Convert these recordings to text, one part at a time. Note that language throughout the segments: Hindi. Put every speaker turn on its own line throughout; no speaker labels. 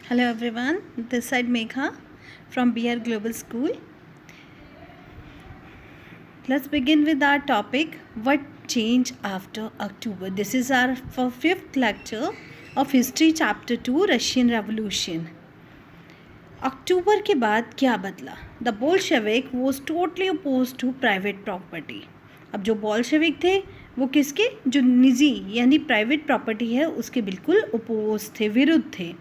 Hello everyone, this side Megha from BR Global School. Let's begin with our topic, what changed after October. This is our fifth lecture of History Chapter 2, Russian Revolution. अक्टूबर के बाद क्या बदला? The Bolshevik was totally oppose to private property. अब जो बोल्शेविक थे वो किसके, जो निजी यानी प्राइवेट प्रॉपर्टी है उसके बिल्कुल अपोज थे, विरुद्ध थे.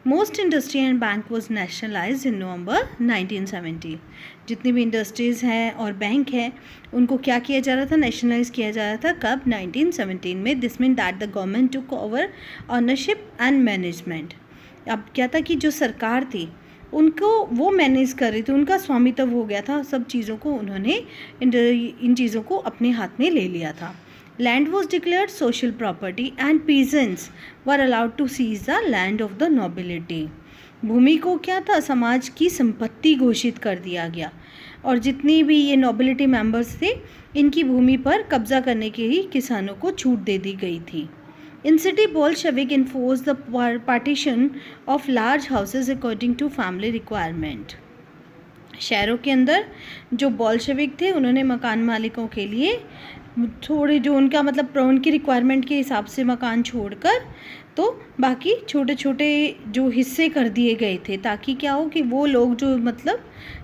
Most industry and bank was nationalise in November 1970. जितनी भी इंडस्ट्रीज़ हैं और बैंक हैं उनको क्या किया जा रहा था, नेशनलाइज किया जा रहा था. कब? 1917 में. This mean that the government took over ownership and management. अब क्या था कि जो सरकार थी उनको वो मैनेज कर रही थी, उनका स्वामित्व हो गया था, सब चीज़ों को उन्होंने इन चीज़ों को अपने हाथ में ले लिया था. Land was declared social property and peasants were allowed to seize the land of the nobility. भूमि को क्या था, समाज की संपत्ति घोषित कर दिया गया और जितनी भी ये नोबिलिटी मेंबर्स थे इनकी भूमि पर कब्जा करने के ही किसानों को छूट दे दी गई थी. In city, Bolshevik enforced the partition of large houses according to family requirement. शहरों के अंदर जो बोल्शेविक थे उन्होंने मकान मालिकों के लिए थोड़े जो उनका मतलब उनकी रिक्वायरमेंट के हिसाब से मकान छोड़कर तो बाकी छोटे छोटे जो हिस्से कर दिए गए थे, ताकि क्या हो कि वो लोग जो मतलब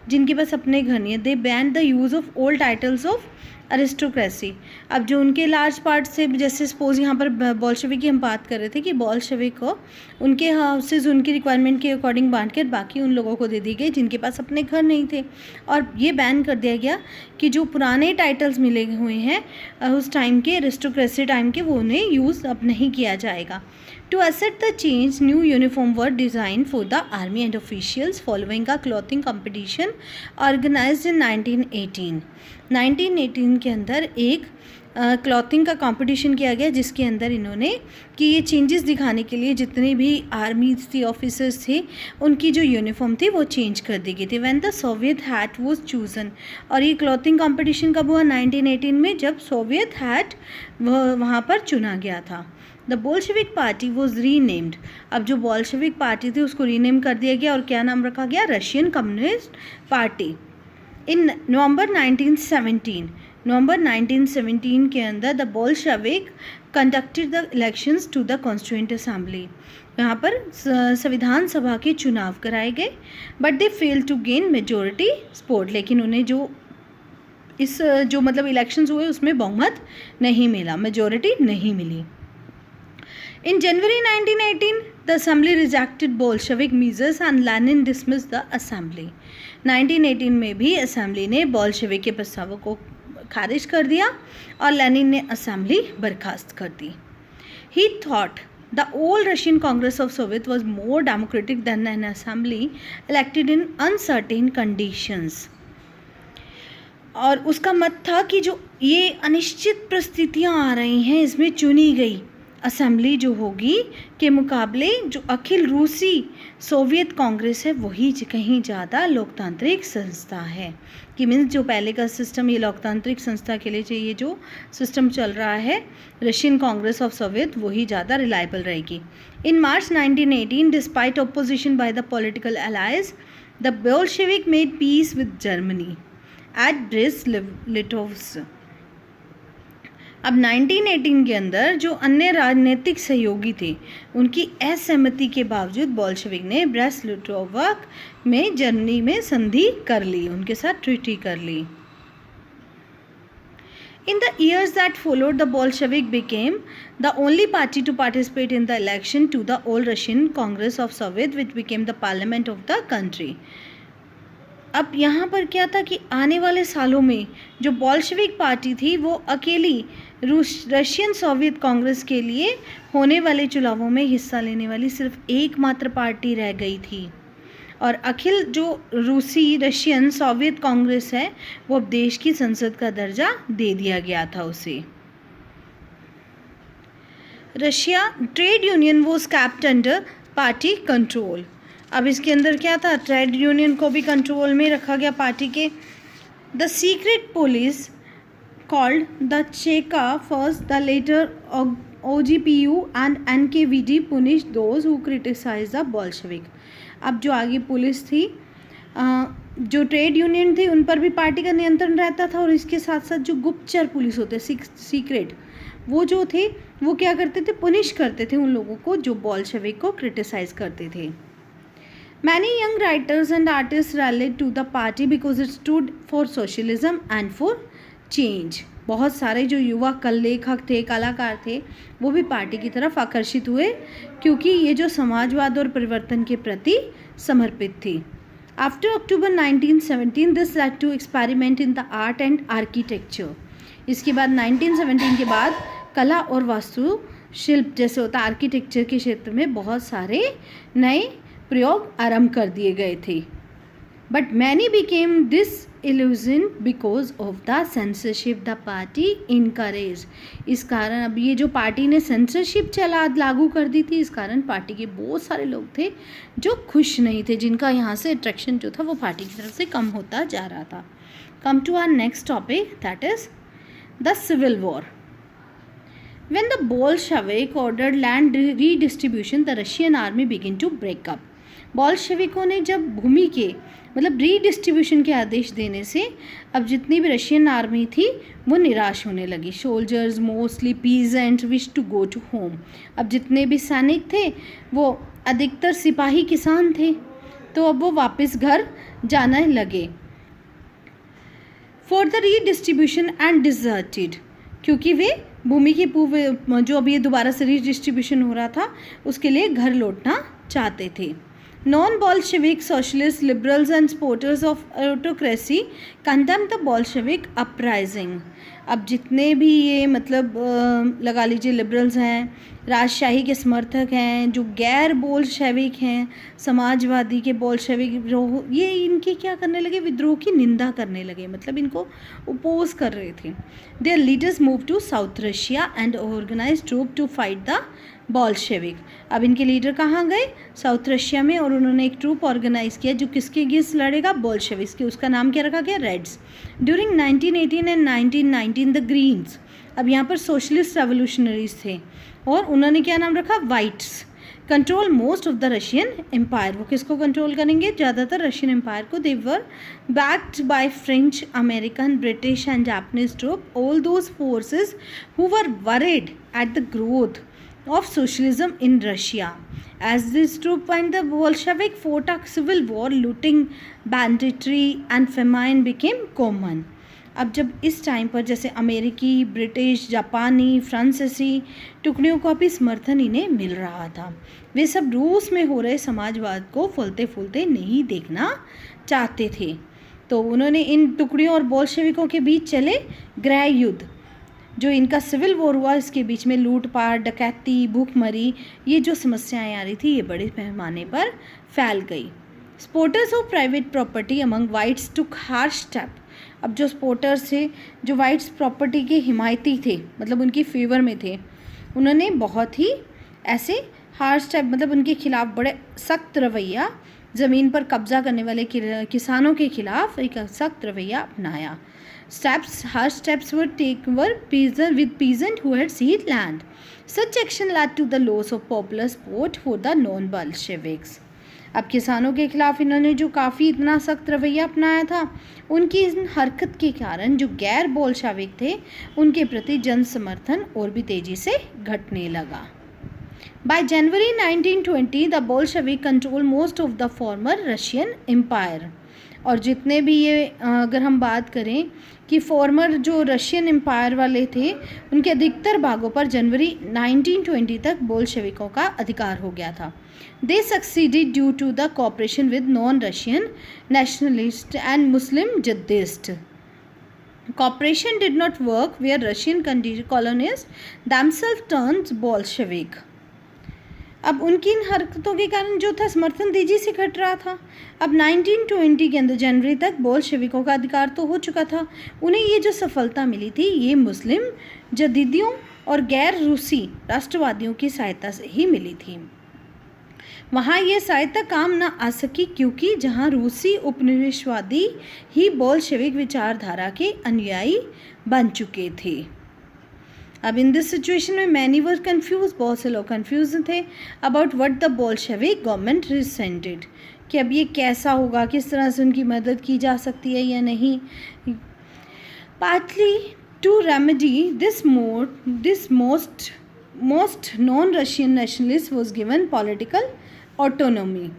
जिनके पास अपने घर नहीं है, they ban the use of old titles of aristocracy. अब जो उनके लार्ज पार्ट से, जैसे सपोज यहाँ पर बोल्शेविक की हम बात कर रहे थे कि बोल्शेविक को उनके हाउसेज उनकी रिक्वायरमेंट के अकॉर्डिंग बांट कर बाकी उन लोगों को दे दी गई जिनके पास अपने घर नहीं थे. और ये बैन कर दिया गया कि जो पुराने टाइटल्स मिले हुए हैं उस टाइम के अरिस्टोक्रेसी टाइम के, वो उन्हें यूज़ अब नहीं किया जाएगा. To accept the change, new uniform were designed for the army and officials following a clothing competition organized in 1918. 1918 के अंदर एक क्लॉथिंग का कंपटीशन किया गया जिसके अंदर इन्होंने कि ये चेंजेस दिखाने के लिए जितने भी आर्मी थी, ऑफिसर्स थे, उनकी जो यूनिफॉर्म थी वो चेंज कर दी गई थी. When the Soviet hat was chosen. और ये क्लॉथिंग कंपटीशन कब हुआ? 1918 में, जब सोवियत हैट वहाँ पर चुना गया था. The Bolshevik party was renamed. अब जो बोल्शेविक पार्टी थी उसको रीनेम कर दिया गया और क्या नाम रखा गया? Russian Communist Party. In November 1917 के अंदर the Bolshevik conducted the elections to the constituent assembly. यहाँ पर संविधान सभा के चुनाव कराए गए, but they fail to gain majority support. लेकिन उन्हें जो मतलब इलेक्शंस हुए उसमें बहुमत नहीं मिला, मेजोरिटी नहीं मिली. In January 1918, the Assembly rejected Bolshevik measures and Lenin dismissed the Assembly. 1918 में भी असेंबली ने बोल्शेविक के प्रस्तावों को खारिज कर दिया और लेनिन ने असेंबली बर्खास्त कर दी. He thought the old Russian Congress of Soviet was more democratic than an assembly elected in uncertain conditions. और उसका मत था कि जो ये अनिश्चित परिस्थितियाँ आ रही हैं इसमें चुनी गई असेंबली जो होगी के मुकाबले जो अखिल रूसी सोवियत कांग्रेस है वही कहीं ज़्यादा लोकतांत्रिक संस्था है. कि मीन्स जो पहले का सिस्टम, ये लोकतांत्रिक संस्था के लिए ये जो सिस्टम चल रहा है रशियन कांग्रेस ऑफ सोवियत, वही ज़्यादा रिलायबल रहेगी. In March 1918, despite opposition by the political alliance, the Bolshevik made peace with Germany at Brest-Litovsk. अब 1918 के अंदर जो अन्य राजनीतिक सहयोगी थे उनकी असहमति के बावजूद बोल्शेविक ने ब्रेस्ट-लिटोव्स्क में जर्मनी में संधि कर ली, उनके साथ ट्रीटी कर ली. In the years that followed, the Bolshevik became the only party to participate in the election to the All Russian Congress of Soviet, which became the parliament of the country. अब यहाँ पर क्या था कि आने वाले सालों में जो बोल्शेविक पार्टी थी वो अकेली रशियन सोवियत कांग्रेस के लिए होने वाले चुनावों में हिस्सा लेने वाली सिर्फ एकमात्र पार्टी रह गई थी. और अखिल जो रूसी रशियन सोवियत कांग्रेस है वो अब देश की संसद का दर्जा दे दिया गया था उसे. Russia trade union was kept under party control. अब इसके अंदर क्या था, ट्रेड यूनियन को भी कंट्रोल में रखा गया पार्टी के. The secret police called the Cheka first the later OGPU and NKVD punished those who criticized the Bolshevik. अब जो आगे पुलिस थी, जो ट्रेड यूनियन थी, उन पर भी पार्टी का नियंत्रण रहता था, और इसके साथ साथ जो गुप्तचर पुलिस होते, सीक्रेट, वो जो थे वो क्या करते थे, पुनिश करते थे उन लोगों को जो बॉल्शेविक को क्रिटिसाइज करते थे. Many young writers and artists rallied to the party because it stood for socialism and for change. बहुत सारे जो युवा लेखक थे, कलाकार थे, वो भी पार्टी की तरफ आकर्षित हुए क्योंकि ये जो समाजवाद और परिवर्तन के प्रति समर्पित थी. After October 1917, this led to experiment in the art and architecture. इसके बाद 1917 के बाद कला और वास्तुशिल्प जैसे होता आर्किटेक्चर के क्षेत्र में बहुत सारे नए प्रयोग आरंभ कर दिए गए थे. But many became disillusion because of the censorship the party encourage. इस कारण अब ये जो पार्टी ने सेंसरशिप लागू कर दी थी, इस कारण पार्टी के बहुत सारे लोग थे जो खुश नहीं थे, जिनका यहाँ से अट्रैक्शन जो था वो पार्टी की तरफ से कम होता जा रहा था. Come to our next topic, that is the civil war. When the Bolshevik ordered land redistribution, the Russian army began to break up. बॉल्शेविकों ने जब भूमि के मतलब रीडिस्ट्रीब्यूशन के आदेश देने से अब जितनी भी रशियन आर्मी थी वो निराश होने लगी. Soldiers mostly peasant wish to go to home. अब जितने भी सैनिक थे वो अधिकतर सिपाही किसान थे, तो अब वो वापस घर जाने लगे. For the redistribution and deserted, क्योंकि वे भूमि की जो अभी दोबारा से रीडिस्ट्रीब्यूशन हो रहा था उसके लिए घर लौटना चाहते थे. Non-Bolshevik socialists, liberals and supporters of autocracy condemned the Bolshevik uprising. अब जितने भी ये मतलब लगा लीजिए लिबरल्स हैं, राजशाही के समर्थक हैं, जो गैर बोल्शेविक हैं, समाजवादी के बोल्शेविक विद्रोह, ये इनकी क्या करने लगे, विद्रोह की निंदा करने लगे, मतलब इनको अपोज कर रहे थे. Their leaders move to south Russia and organise troop to fight the Bolshevik. अब इनके लीडर कहाँ गए, साउथ रशिया में, और उन्होंने एक ट्रूप ऑर्गेनाइज किया जो किसके अगेंस्ट लड़ेगा, बॉल्शेविक्स के. उसका नाम क्या रखा गया, Reds. During 1918 and 1919 the Greens. अब यहाँ पर सोशलिस्ट रेवोल्यूशनरीज थे और उन्होंने क्या नाम रखा, whites. Control most of the Russian empire. वो किसको कंट्रोल करेंगे, ज़्यादातर रशियन एम्पायर को. They were backed by French, American, British and Japanese troop. All those forces who were worried at the growth of socialism in Russia. As this troop and the Bolshevik fought a civil war, looting, banditry and famine became common. अब जब इस टाइम पर जैसे अमेरिकी, ब्रिटिश, जापानी, फ्रांसीसी टुकड़ियों को भी समर्थन इन्हें मिल रहा था, वे सब रूस में हो रहे समाजवाद को फलते फूलते नहीं देखना चाहते थे. तो उन्होंने इन टुकड़ियों और बोल्शेविकों के बीच चले गृह युद्ध, जो इनका सिविल वॉर हुआ. इसके बीच में लूटपाट, डकैती, भूखमरी, ये जो समस्याएं आ रही थी ये बड़े पैमाने पर फैल गई. Supporters of private property among whites took harsh step. अब जो सपोर्टर्स थे, जो वाइट्स प्रॉपर्टी के हिमायती थे, मतलब उनकी फेवर में थे, उन्होंने बहुत ही ऐसे हार्श स्टेप, मतलब उनके खिलाफ बड़े सख्त रवैया, ज़मीन पर कब्जा करने वाले किसानों के खिलाफ एक सख्त रवैया अपनाया. Harsh steps were taken with peasant who had seized land. Such action led to the loss of popular support for the non-Bolsheviks. अब किसानों के खिलाफ इन्होंने जो काफ़ी इतना सख्त रवैया अपनाया था, उनकी इन हरकत के कारण जो गैर बोल्शेविक थे उनके प्रति जन समर्थन और भी तेज़ी से घटने लगा. By January 1920, the Bolshevik controlled most of the former Russian Empire. और जितने भी ये अगर हम बात करें कि फॉर्मर जो रशियन एम्पायर वाले थे, उनके अधिकतर भागों पर जनवरी 1920 तक बोल्शेविकों का अधिकार हो गया था. They succeeded due to the cooperation with non Russian nationalist and Muslim jadidist. Cooperation did not work where Russian colonists themselves turned Bolshevik. अब उनकी इन हरकतों के कारण जो था समर्थन तेजी से घट रहा था. अब 1920 के अंदर जनवरी तक बोल्शेविकों का अधिकार तो हो चुका था. उन्हें ये जो सफलता मिली थी ये मुस्लिम जदीदियों और गैर रूसी राष्ट्रवादियों की सहायता से ही मिली थी. वहाँ ये सहायता काम न आ सकी क्योंकि जहाँ रूसी उपनिवेशवादी ही बोल्शेविक विचारधारा के अनुयायी बन चुके थे. अब इन दिस सिचुएशन में मैनी वर कन्फ्यूज, बहुत से लोग कन्फ्यूज थे about what the Bolshevik government resented, कि अब ये कैसा होगा, किस तरह से उनकी मदद की जा सकती है या नहीं. Partly to remedy this most known Russian nationalist was given political autonomy.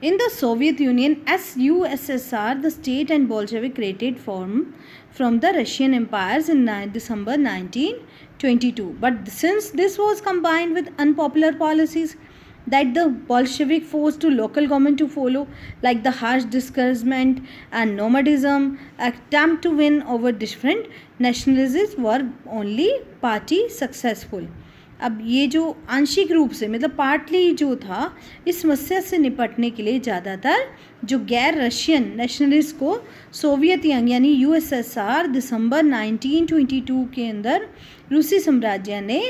In the Soviet Union as USSR, the state and Bolshevik created from the Russian empires in December 1922. But since this was combined with unpopular policies that the Bolshevik forced to local government to follow, like the harsh discouragement and nomadism, attempt to win over different nationalities were only party successful. अब ये जो आंशिक रूप से मतलब पार्टली जो था, इस समस्या से निपटने के लिए ज़्यादातर जो गैर रशियन नेशनलिस्ट को सोवियत यंग यानी यूएसएसआर दिसंबर 1922 के अंदर रूसी साम्राज्य ने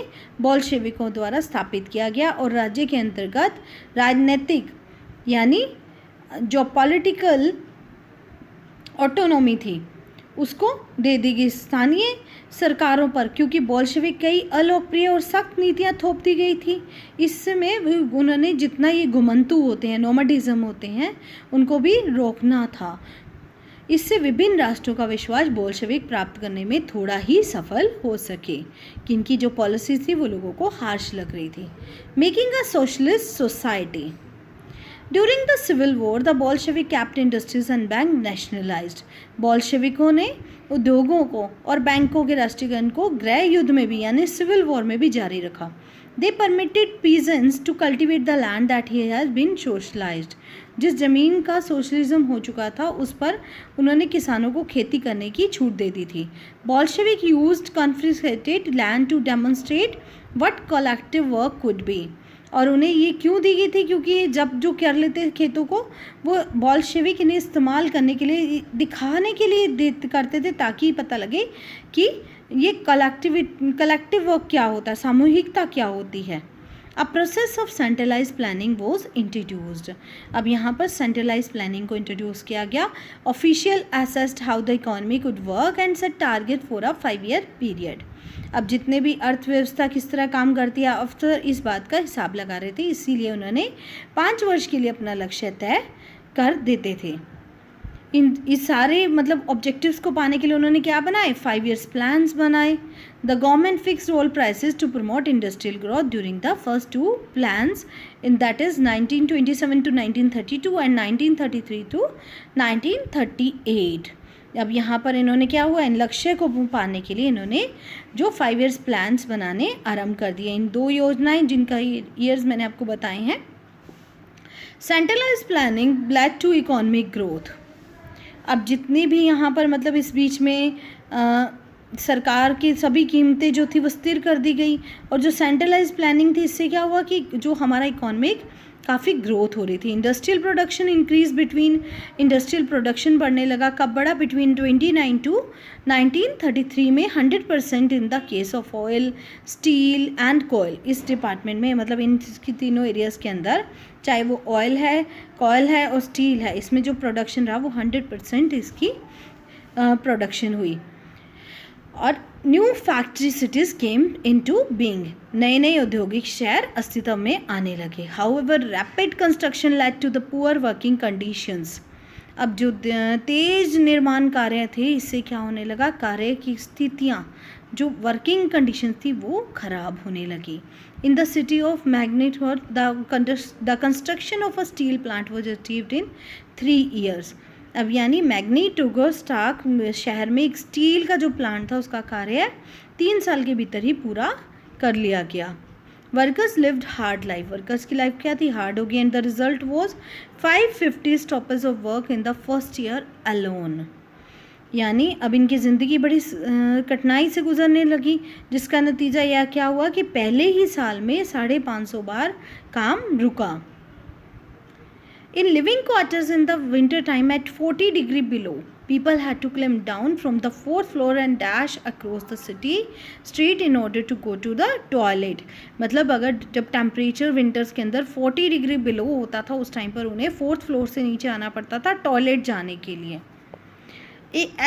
बोल्शेविकों द्वारा स्थापित किया गया और राज्य के अंतर्गत राजनीतिक यानी जो पॉलिटिकल ऑटोनॉमी थी उसको दे दी गई स्थानीय सरकारों पर, क्योंकि बोल्शेविक कई अलोकप्रिय और सख्त नीतियां थोप दी गई थी. इसमें उन्होंने जितना ये घुमंतु होते हैं, नोमैडिज्म होते हैं, उनको भी रोकना था. इससे विभिन्न राष्ट्रों का विश्वास बोल्शेविक प्राप्त करने में थोड़ा ही सफल हो सके कि इनकी जो पॉलिसी थी वो लोगों को हार्श लग रही थी. Making a socialist society. During the Civil War, the Bolshevik kept industries and banks nationalized. बोल्शेविकों ने उद्योगों को और बैंकों के राष्ट्रीयकरण को गृह युद्ध में भी यानी सिविल वॉर में भी जारी रखा. They permitted peasants to cultivate the land that he has been socialized. जिस ज़मीन का सोशलिज्म हो चुका था उस पर उन्होंने किसानों को खेती करने की छूट दे दी थी. Bolshevik used confiscated land to demonstrate what collective work could be. और उन्हें ये क्यों दी गई थी, क्योंकि जब जो कर लेते खेतों को वो बोल्शेविक इन्हें इस्तेमाल करने के लिए दिखाने के लिए करते थे ताकि पता लगे कि ये कलेक्टिव वर्क क्या होता है, सामूहिकता क्या होती है. A process of centralise planning was introduced. अब यहाँ पर सेंट्रलाइज प्लानिंग को इंट्रोड्यूस किया गया. Official assessed how the economy could work and set target for a 5-year period. अब जितने भी अर्थव्यवस्था किस तरह काम करती है अफसर इस बात का हिसाब लगा रहे थे, इसीलिए उन्होंने 5 वर्ष के लिए अपना लक्ष्य तय कर देते थे. इस सारे मतलब ऑब्जेक्टिव्स को पाने के लिए उन्होंने क्या बनाए, 5 years प्लान्स बनाए. The government fix all prices to promote industrial growth during the first 2 plans in that is 1927 to 1932 and 1933 to 1938. अब यहाँ पर इन्होंने क्या हुआ, इन लक्ष्य को पाने के लिए इन्होंने जो 5 years प्लान्स बनाने आरंभ कर दिए. इन 2 योजनाएं जिनका ईयर्स मैंने आपको बताए हैं. Centralise planning led to economic growth. अब जितनी भी यहाँ पर मतलब इस बीच में सरकार की सभी कीमतें जो थी वो स्थिर कर दी गई और जो सेंट्रलाइज प्लानिंग थी इससे क्या हुआ कि जो हमारा इकोनॉमिक काफ़ी ग्रोथ हो रही थी. इंडस्ट्रियल प्रोडक्शन बढ़ने लगा. कब बढ़ा, बिटवीन 29 to 1933 में 100% in the case of oil, steel and coal. इस डिपार्टमेंट में मतलब इन तीनों एरियाज़ के अंदर चाहे वो ऑयल है, कोयल है और स्टील है, इसमें जो प्रोडक्शन रहा वो 100% इसकी प्रोडक्शन हुई. और new factory cities came into being. नए नए औद्योगिक शहर अस्तित्व में आने लगे. However rapid construction led to the poor working conditions. अब जो तेज निर्माण कार्य थे इससे क्या होने लगा, कार्य की स्थितियाँ जो वर्किंग कंडीशन थी वो खराब होने लगी. In the city of magnitude the construction of a steel plant was achieved in 3 years. अब यानी मैग्नीटोगोस्टाक शहर में एक स्टील का जो प्लांट था उसका कार्य 3 साल के भीतर ही पूरा कर लिया गया. Workers lived hard life. Workers की लाइफ क्या थी, हार्ड हो गई. And the result was 550 stoppage of work in the first year alone. यानी अब इनकी ज़िंदगी बड़ी कठिनाई से गुजरने लगी, जिसका नतीजा यह क्या हुआ कि पहले ही साल में 550 बार काम रुका. In living quarters in the winter time at 40 degree below, people had to climb down from the 4th floor and dash across the city street in order to go to the toilet. मतलब अगर जब टेम्परेचर विंटर्स के अंदर 40 डिग्री बिलो होता था उस टाइम पर उन्हें 4th फ्लोर से नीचे आना पड़ता था टॉयलेट जाने के लिए.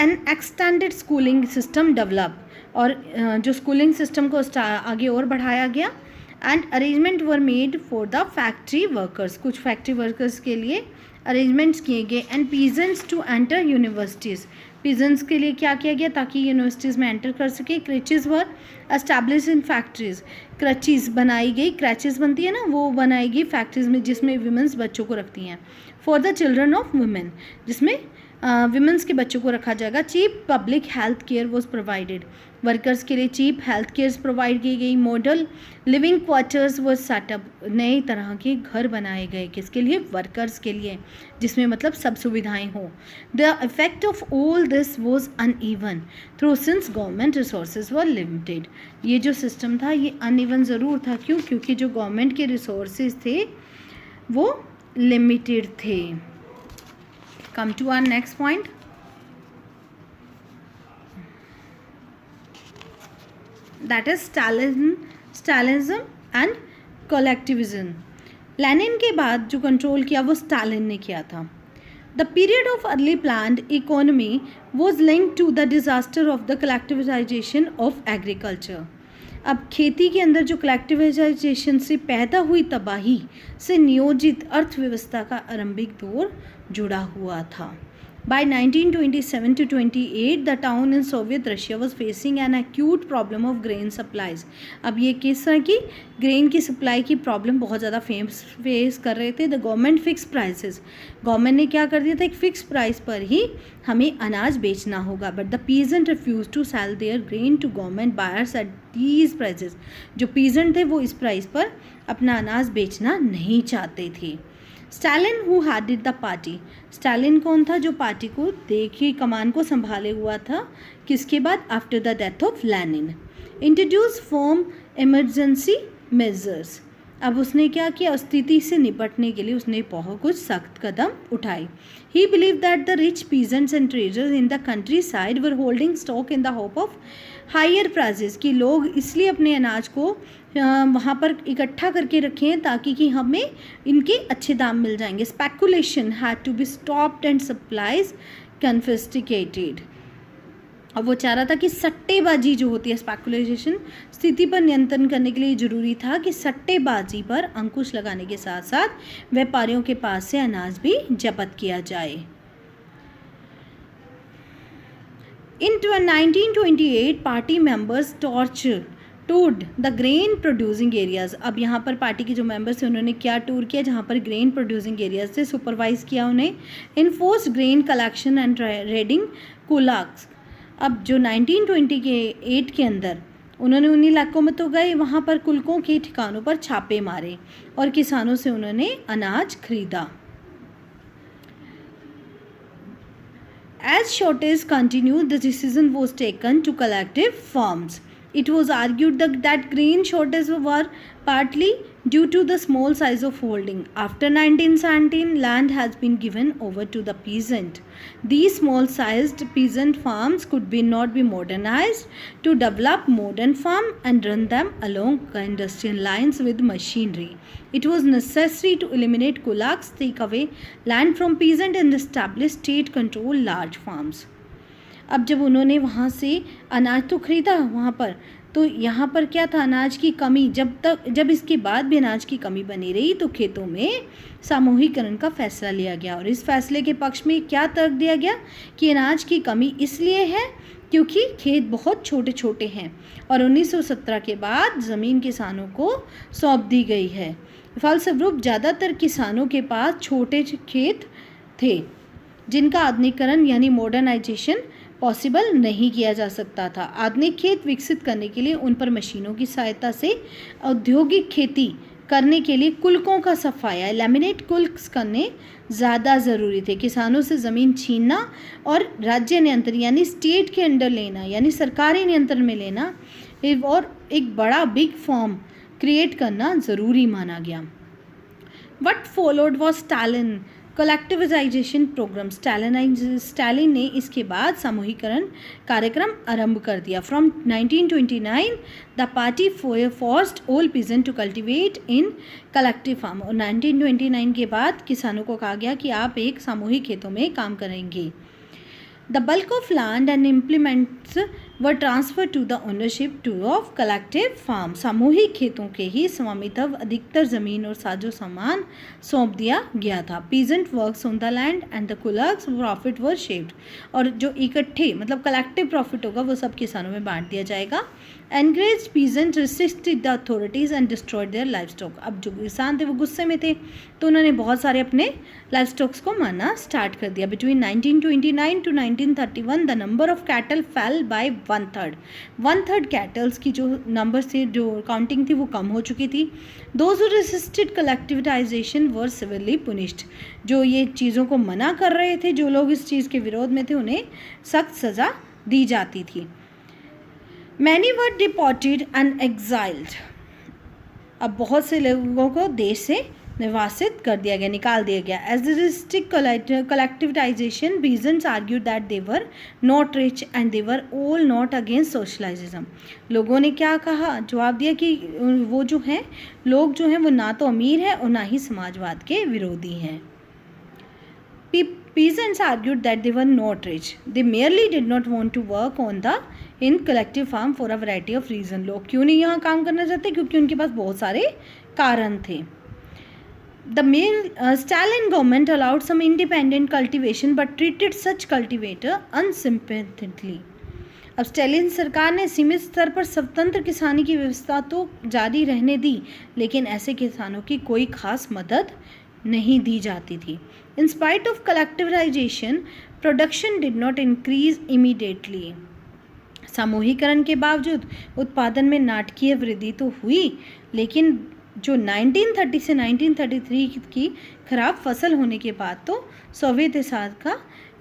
An extended schooling system developed. और जो स्कूलिंग सिस्टम को आगे और बढ़ाया गया। And arrangement were made for the factory workers, कुछ फैक्ट्री वर्कर्स के लिए अरेंजमेंट्स किए गए। And peasants to enter universities, peasants के लिए क्या किया गया ताकि यूनिवर्सिटीज़ में एंटर कर सके। क्रचेज़ वर एस्टैब्लिश इन फैक्ट्रीज, क्रचेज़ बनाई गई, क्रचेज़ बनती है ना, वो बनाई गई फैक्ट्रीज़ में जिसमें वीमेंस बच्चों को रखती हैं। For the children of women, जिसमें विमेंस के बच्चों को रखा जाएगा। Cheap public health care was provided, workers के लिए चीप हेल्थ केयर प्रोवाइड की गई। Model living quarters was setup, नए तरह के घर बनाए गए, किसके लिए, वर्कर्स के लिए, जिसमें मतलब सब सुविधाएं हों। The effect of all this was uneven through since government resources were limited, ये जो सिस्टम था ये अनइवन ज़रूर था, क्यों, क्योंकि जो गवर्नमेंट के रिसोर्सेज थे वो लिमिटेड थे। Come to our next point. That is Stalinism and collectivism. Lenin के बाद जो कंट्रोल किया वो स्टालिन ने किया था। The period of early planned economy was linked to the disaster of the collectivization of agriculture. अब खेती के अंदर जो कलेक्टिवाइजेशन से पैदा हुई तबाही से नियोजित अर्थव्यवस्था का आरंभिक दौर जुड़ा हुआ था। By 1927 to 28, the town in Soviet Russia was facing an acute problem of grain supplies. अब ये किस तरह की ग्रेन की सप्लाई की प्रॉब्लम बहुत ज़्यादा फेस कर रहे थे। The government fix prices, government ने क्या कर दिया था, एक फिक्स प्राइस पर ही हमें अनाज बेचना होगा। But the peasant refuse to sell their grain to government buyers at these prices, जो पीजेंट थे वो इस प्राइस पर अपना अनाज बेचना नहीं चाहते थे। Stalin who headed the party, Stalin कौन था, जो पार्टी को देखी कमान को संभाले हुआ था, किसके बाद, after the death of Lenin. Introduce form emergency measures, अब उसने क्या किया, स्थिति से निपटने के लिए उसने बहुत कुछ सख्त कदम उठाए। He believe that the rich peasants and traders in the countryside were holding stock in the hope of higher prices, कि लोग इसलिए अपने अनाज को वहाँ पर इकट्ठा करके रखें ताकि कि हमें इनके अच्छे दाम मिल जाएंगे। Speculation had to be stopped and supplies confiscated, अब वो चाह रहा था कि सट्टेबाजी जो होती है, स्पेकुलेशन, स्थिति पर नियंत्रण करने के लिए ज़रूरी था कि सट्टेबाजी पर अंकुश लगाने के साथ साथ व्यापारियों के पास से अनाज भी जब्त किया जाए। In 1928, party members toured the grain producing areas, अब यहाँ पर पार्टी के जो मेंबर्स थे उन्होंने क्या टूर किया, जहाँ पर ग्रेन प्रोड्यूसिंग एरियाज से सुपरवाइज किया उन्हें। Enforce grain collection and raiding kulaks, अब जो 1928 के अंदर उन्होंने उन इलाकों में तो गए, वहाँ पर कुलकों के ठिकानों पर छापे मारे और किसानों से उन्होंने अनाज खरीदा। As shortage continued, the decision was taken to collective farms. It was argued that grain shortages were partly due to the small size of holding. After 1917, land has been given over to the peasant. These small-sized peasant farms could not be modernized to develop modern farm and run them along industrial lines with machinery. It was necessary to eliminate kulaks, take away land from peasant and establish state-controlled large farms. अब जब उन्होंने वहाँ से अनाज तो खरीदा वहाँ पर, तो यहाँ पर क्या था, अनाज की कमी, जब इसके बाद भी अनाज की कमी बनी रही तो खेतों में सामूहिकरण का फैसला लिया गया। और इस फैसले के पक्ष में क्या तर्क दिया गया कि अनाज की कमी इसलिए है क्योंकि खेत बहुत छोटे छोटे हैं और 1917 के बाद ज़मीन किसानों को सौंप दी गई है। फलस्वरूप ज़्यादातर किसानों के पास छोटे खेत थे जिनका आधुनिकीकरण यानी मॉडर्नाइजेशन पॉसिबल नहीं किया जा सकता था। आधुनिक खेत विकसित करने के लिए उन पर मशीनों की सहायता से औद्योगिक खेती करने के लिए कुलकों का सफाया, लैमिनेट कुल्क्स करने ज़्यादा ज़रूरी थे। किसानों से ज़मीन छीनना और राज्य नियंत्रण यानी स्टेट के अंडर लेना यानी सरकारी नियंत्रण में लेना और एक बड़ा बिग फार्म क्रिएट करना ज़रूरी माना गया। What followed was Stalin collectivisation programme, Stalin ने इसके बाद सामूहिकरण कार्यक्रम आरंभ कर दिया। From 1929 the party forced all peasant to cultivate in collective farm, और 1929 के बाद किसानों को कहा गया कि आप एक सामूहिक खेतों में काम करेंगे। The bulk of land and implements were transfer to the ownership to of collective farm. सामूहिक खेतों के ही स्वामित्व अधिकतर जमीन और साजो सामान सौंप दिया गया था। Peasant works on the land and the kulaks profit were shaped. और जो इकट्ठे मतलब कलेक्टिव प्रॉफिट होगा वो सब किसानों में बांट दिया जाएगा। Encourage peasant resisted the authorities and destroyed their life stock. अब जो किसान थे वो गुस्से में थे तो उन्होंने बहुत सारे अपने लाइफ स्टॉक्स को मारना स्टार्ट कर दिया। Between 1929 to 1931 the number of cattle fell by 1/3 cattles की जो नंबर से जो काउंटिंग थी वो कम हो चुकी थी। Those who resisted collectivisation were severely punished. जो ये चीज़ों को मना कर रहे थे, जो लोग इस चीज़ के विरोध में थे, उन्हें सख्त सज़ा दी जाती थी। Many were deported and exiled. अब बहुत से लोगों को देश से निर्वासित कर दिया गया, निकाल दिया गया। As the restrict collectivisation peasants argued that they were not rich and they were all not against socialism। लोगों ने क्या कहा, जवाब दिया कि वो जो हैं लोग जो हैं वो ना तो अमीर हैं और ना ही समाजवाद के विरोधी हैं। Peasants argued that they were not rich. They merely did not want to work on the in collective farm for a variety of reason। लोग क्यों नहीं यहाँ काम करना चाहते? क्योंकि उनके पास बहुत सारे कारण थे। The Stalin government allowed some independent cultivation but treated such cultivator unsympathetically। अब स्टालिन सरकार ने सीमित स्तर पर स्वतंत्र किसानी की व्यवस्था तो जारी रहने दी, लेकिन ऐसे किसानों की कोई खास मदद नहीं दी जाती थी। In spite of collectivisation production did not increase immediately. सामूहिकरण के बावजूद उत्पादन में नाटकीय वृद्धि तो हुई, लेकिन जो 1930 से 1933 की खराब फसल होने के बाद तो सोवियत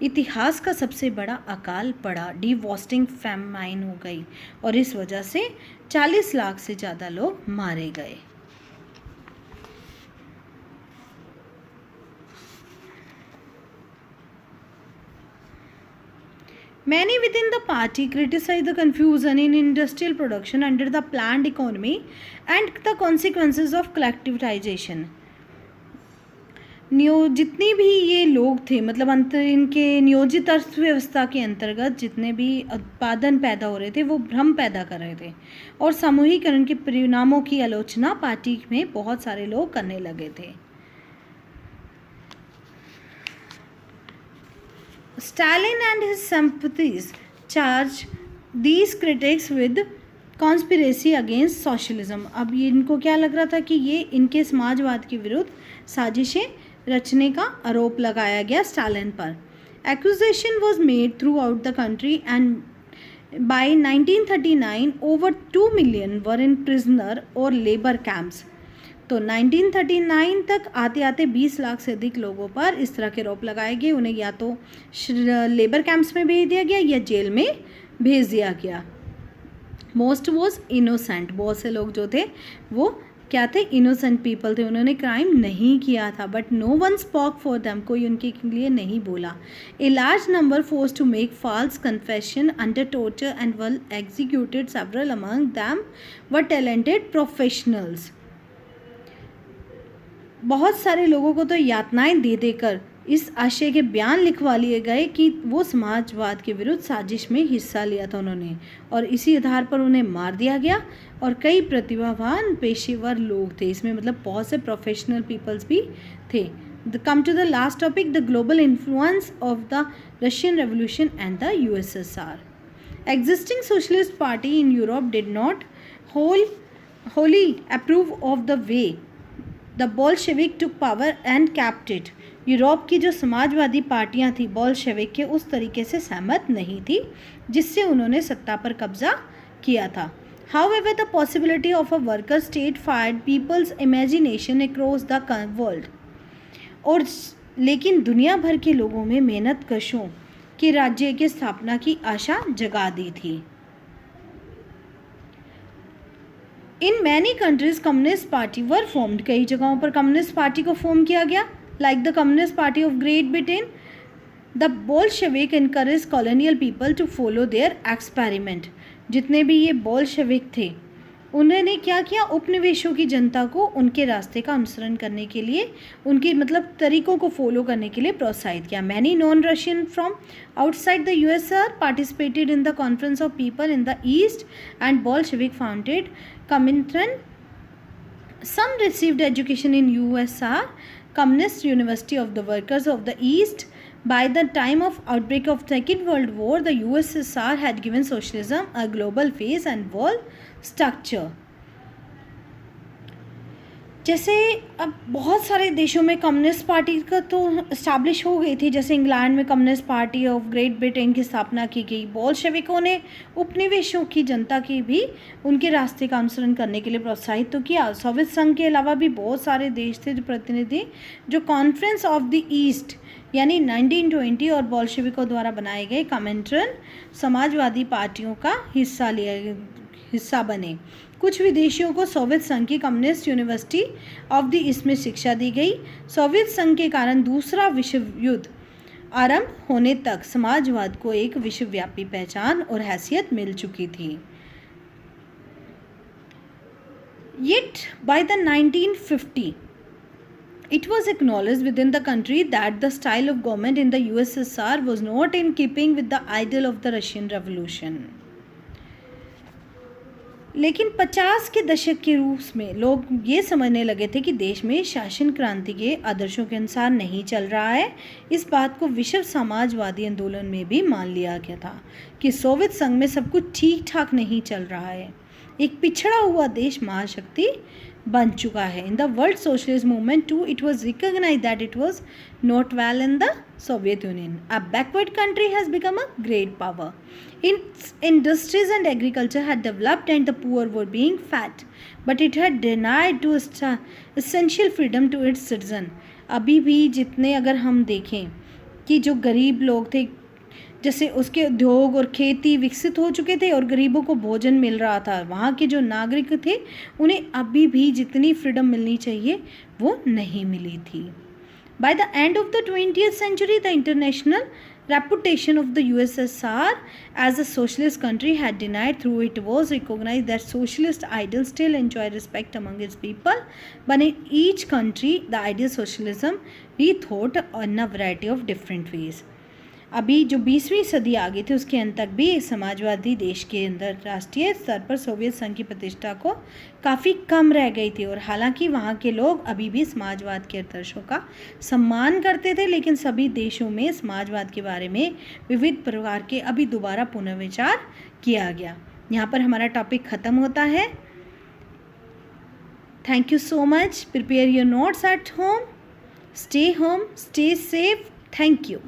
इतिहास का सबसे बड़ा अकाल पड़ा। डिवास्टिंग फैमाइन हो गई और इस वजह से 40 लाख से ज़्यादा लोग मारे गए। Many within the party criticized the confusion in industrial production under the planned economy and the consequences of collectivization। जितनी भी ये लोग थे, मतलब इनके नियोजित अर्थव्यवस्था के अंतर्गत जितने भी उत्पादन पैदा हो रहे थे वो भ्रम पैदा कर रहे थे और सामूहिकरण के परिणामों की आलोचना पार्टी में बहुत सारे लोग करने लगे थे। Stalin and his sympathies charged these critics with conspiracy against socialism। अब ये इनको क्या लग रहा था कि ये इनके समाजवाद के विरुद्ध साजिशें रचने का आरोप लगाया गया स्टालिन पर। Accusation was made throughout the country and by 1939 over 2 million were in prisoner or labor camps। तो 1939 तक आते आते 20 लाख से अधिक लोगों पर इस तरह के आरोप लगाए गए। उन्हें या तो लेबर कैंप्स में भेज दिया गया या जेल में भेज दिया गया। Most was innocent. बहुत से लोग जो थे वो क्या थे? इनोसेंट पीपल थे, उन्होंने क्राइम नहीं किया था। But no one spoke for them. कोई उनके लिए नहीं बोला। A large number force to make false confession under torture and were executed. Several among them were talented professionals. बहुत सारे लोगों को तो यातनाएं दे देकर इस आशय के बयान लिखवा लिए गए कि वो समाजवाद के विरुद्ध साजिश में हिस्सा लिया था उन्होंने, और इसी आधार पर उन्हें मार दिया गया। और कई प्रतिभावान पेशेवर लोग थे इसमें, मतलब बहुत से प्रोफेशनल पीपल्स भी थे। Come to the last topic, the global influence of the Russian revolution and the USSR। Existing socialist party in Europe did not wholly approve of the way the Bolshevik took power and kept it. Europe की जो समाजवादी पार्टियां थी बोल्शेविक के, उस तरीके से सहमत नहीं थी जिससे उन्होंने सत्ता पर कब्जा किया था। However the possibility of a worker state fired people's imagination across the world. और लेकिन दुनिया भर के लोगों में मेहनत कशों के राज्य की स्थापना की आशा जगा दी थी। In many countries communist party were formed. कई जगहों पर कम्युनिस्ट पार्टी को फॉर्म किया गया, like the communist party of Great Britain. The Bolshevik encourage colonial people to follow their experiment. जितने भी ये बोल्शेविक थे उन्होंने क्या किया, उपनिवेशों की जनता को उनके रास्ते का अनुसरण करने के लिए, उनकी मतलब तरीकों को फॉलो करने के लिए प्रोत्साहित किया. Many non Russian from outside the USR participated in the conference of people in the east and Bolshevik founded Comintern. Some received education in USSR, Communist University of the Workers of the East. By the time of outbreak of Second World War, the USSR had given socialism a global face and world structure. जैसे अब बहुत सारे देशों में कम्युनिस्ट पार्टी का तो इस्टेब्लिश हो गई थी. जैसे इंग्लैंड में communist party of Great Britain की स्थापना की गई. बोल्शेविकों ने उपनिवेशों की जनता की भी उनके रास्ते का अनुसरण करने के लिए प्रोत्साहित तो किया. सोवियत संघ के अलावा भी बहुत सारे देश थे जो प्रतिनिधि जो कॉन्फ्रेंस ऑफ द ईस्ट यानी 1920 और बोल्शेविकों द्वारा बनाए गए कमिंटर्न समाजवादी पार्टियों का हिस्सा बने. कुछ विदेशियों को सोवियत संघ की communist university of the east में शिक्षा दी गई. सोवियत संघ के कारण दूसरा विश्व युद्ध आरंभ होने तक समाजवाद को एक विश्वव्यापी पहचान और हैसियत मिल चुकी थी. Yet by the 1950 it was acknowledged within the country that the style of government in the USSR was not in keeping with the ideal of the Russian Revolution. लेकिन 50 के दशक के रूप में लोग ये समझने लगे थे कि देश में शासन क्रांति के आदर्शों के अनुसार नहीं चल रहा है. इस बात को विश्व समाजवादी आंदोलन में भी मान लिया गया था कि सोवियत संघ में सब कुछ ठीक ठाक नहीं चल रहा है. एक पिछड़ा हुआ देश महाशक्ति बन चुका है. In the world socialist movement to it was recognised that it was not well in the Soviet Union. A backward country has become a great power. Its industries and agriculture had developed and the poor were being fed, but it had denied to essential freedom to its citizen. अभी भी जितने अगर हम देखें कि जो गरीब लोग थे जैसे उसके उद्योग और खेती विकसित हो चुके थे और गरीबों को भोजन मिल रहा था, वहाँ के जो नागरिक थे उन्हें अभी भी जितनी फ्रीडम मिलनी चाहिए वो नहीं मिली थी. By the end of the 20th century, the international reputation of the USSR as a socialist country had denied through it was recognized that socialist ideals still enjoy respect among its people, but in each country the ideal socialism rethought in a variety of different ways. अभी जो 20वीं सदी आ गई थी उसके अंत तक भी समाजवादी देश के अंदर राष्ट्रीय स्तर पर सोवियत संघ की प्रतिष्ठा को काफ़ी कम रह गई थी. और हालांकि वहाँ के लोग अभी भी समाजवाद के आदर्शों का सम्मान करते थे, लेकिन सभी देशों में समाजवाद के बारे में विविध प्रकार के अभी दोबारा पुनर्विचार किया गया. यहाँ पर हमारा टॉपिक ख़त्म होता है. Thank you so much. Prepare your notes at home. Stay home, stay safe. Thank you.